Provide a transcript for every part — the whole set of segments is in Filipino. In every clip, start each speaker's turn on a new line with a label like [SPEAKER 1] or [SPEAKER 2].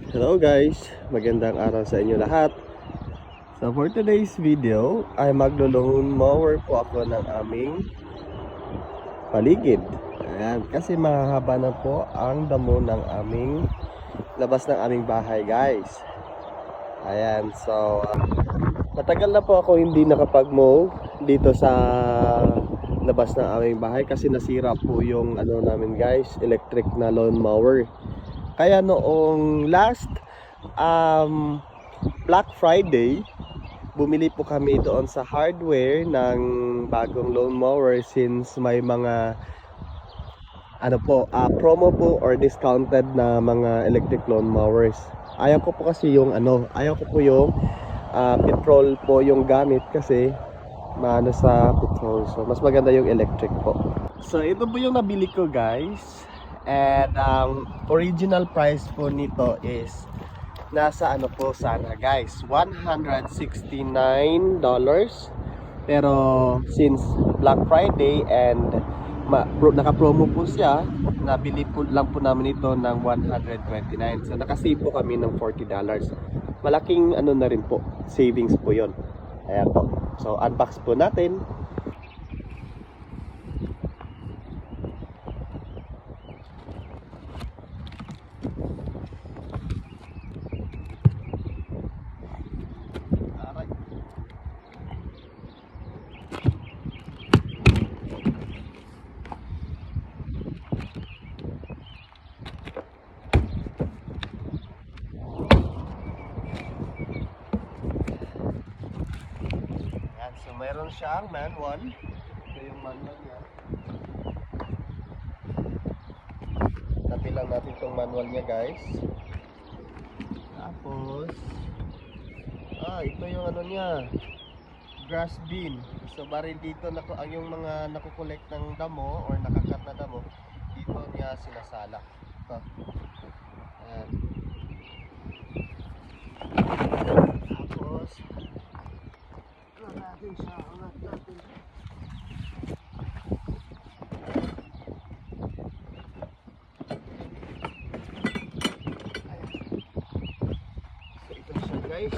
[SPEAKER 1] Hello guys, magandang araw sa inyo lahat. So for today's video ay maglo-lawn mower po ako ng aming paligid. Ayan, kasi mahahaba na po ang damo ng aming labas ng aming bahay guys. Ayan, so matagal na po ako hindi nakapag-mow dito sa labas ng aming bahay kasi nasira po yung ano namin guys, electric na lawn mower. Kaya noong last Black Friday, bumili po kami doon sa hardware ng bagong lawn mower since may mga promo po or discounted na mga electric lawn mowers. Ayaw ko po kasi yung ayaw ko po yung petrol po yung gamit kasi maano sa petrol. So mas maganda yung electric po. So ito po yung nabili ko guys. And original price po nito is nasa ano po sana guys, $169. Pero since Black Friday and naka-promo po siya, nabili po lang po namin ito ng 129. So nakasave po kami ng $40. Malaking ano na rin po, savings po yon. Ayan po. So unbox po natin. So mayroon siyang manual. Ito yung manual niya. Tabi lang natin itong manual niya guys. Tapos ito yung ano niya, grass bin. So bari dito ang yung mga nakukolekt ng damo or nakakat na damo, dito niya sinasala. Ito. Ayan. Tapos natin siya, natin. So ito siya guys.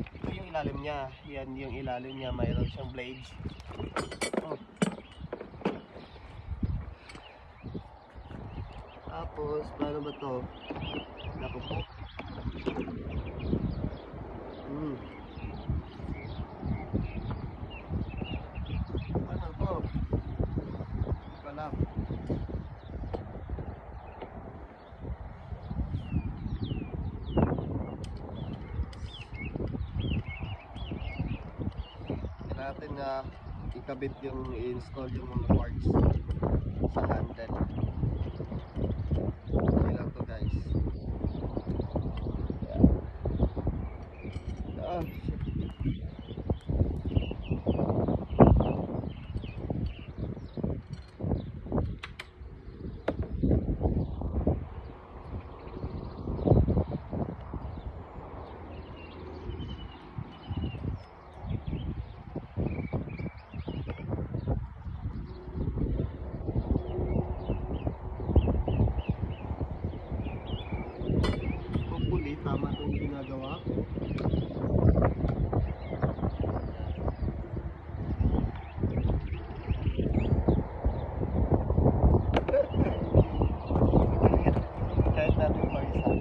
[SPEAKER 1] Ito yung ilalim niya. Yan yung ilalim niya, mayroon siyang blades. Tapos paano ba to? Naku po. Ano to? Wala. Natin na ikabit yung i-install yung mga parts sa handle. Okay lang to guys. Hopefully tama itong ginagawa ko. Kahit natin pa isa.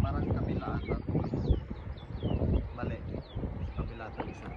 [SPEAKER 1] Parang kabila ata. Mali. Kabila ata isa.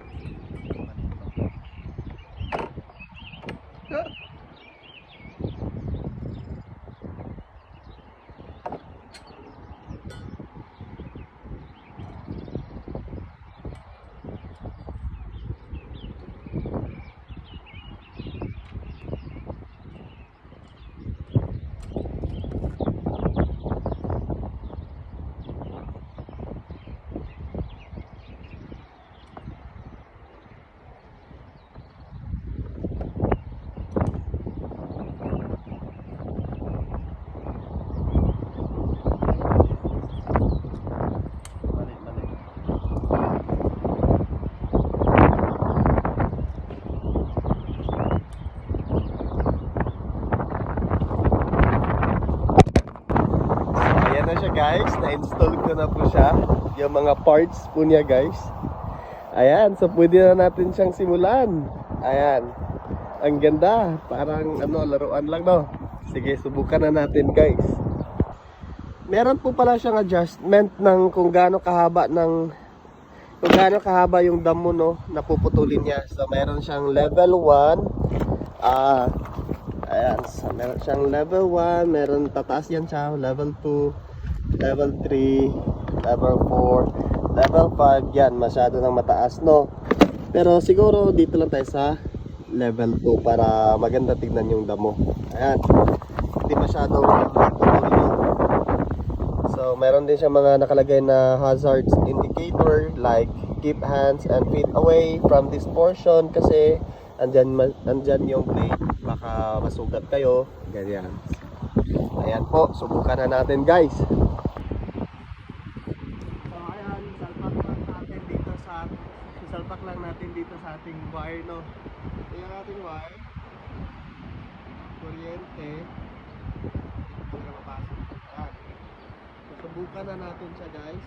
[SPEAKER 1] na siya guys. Na-install ko na po siya. Yung mga parts po niya guys. Ayan, so pwede na natin siyang simulan. Ayan. Ang ganda. Parang laruan lang no. Sige, subukan na natin guys. Meron po pala siyang adjustment ng kung gaano kahaba yung damo no, napuputulin niya. So meron siyang level 1. Ayan, so meron siyang level 1, meron tataas yan siya, level 2, level 3, level 4, level 5. Yan, masyado nang mataas no. Pero siguro dito lang tayo sa level 2 para maganda tignan yung damo. Ayan, hindi masyadong putol no. So meron din siya mga nakalagay na hazards indicator like keep hands and feet away from this portion kasi andyan yung blade, baka masugat kayo, ganyan. Ayan po, subukan na natin guys. So ayan, salpak lang natin dito sa ating wire no. Ito yung ating wire, kuryente, para mapasok. Ayan. Subukan na natin siya guys.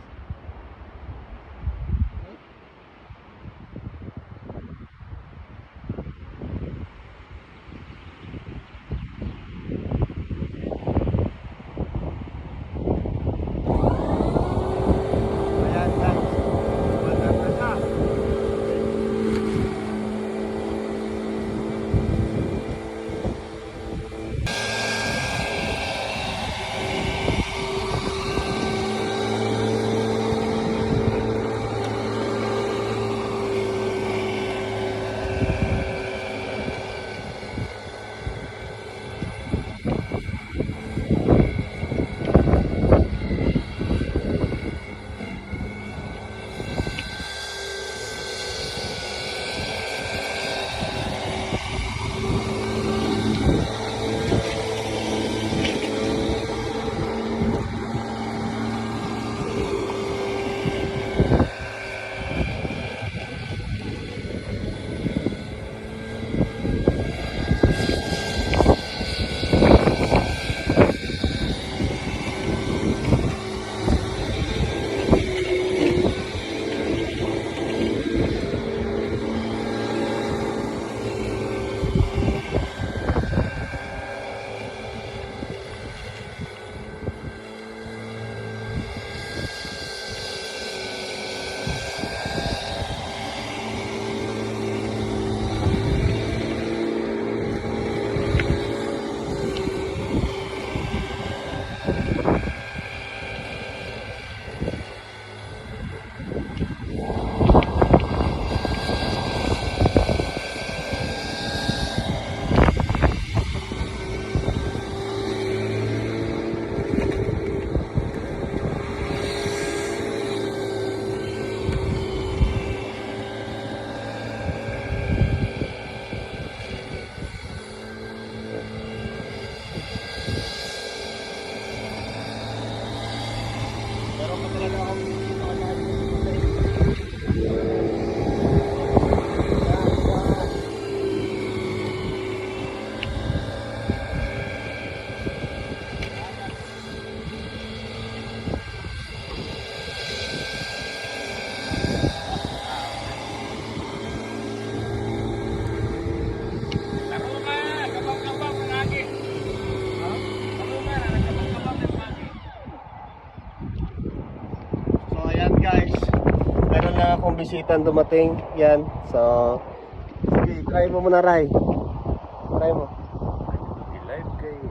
[SPEAKER 1] Akong bisitang dumating yan, so sige, try mo muna Ray, try mo
[SPEAKER 2] I-live kayo.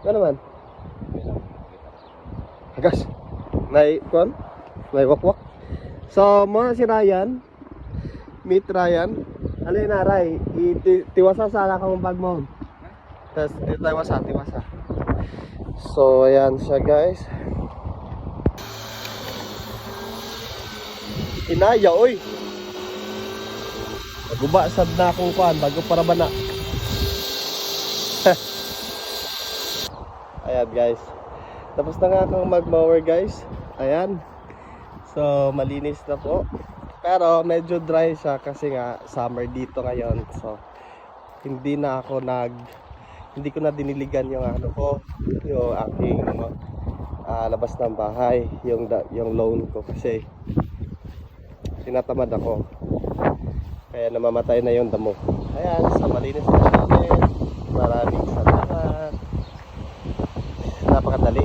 [SPEAKER 1] ano naman hagas may wakwak. So muna si Ryan, meet Ryan. Alin na Ray, tiwasa sana kang bag mo, tapos tiwasa. So ayan siya guys. Inaya oy. Naguba sad na akong kuan bago para bana. Ayan guys. Tapos na nga akong mag-mower guys. Ayan. So malinis na po. Pero medyo dry siya kasi nga summer dito ngayon. So hindi na ako hindi ko na diniligan yung ano ko, yung aking labas ng bahay, yung loan ko kasi tinatamad ako. Kaya namamatay na yung damo. Ayan, sa malinis na natin. Maraming salamat. Napakadali.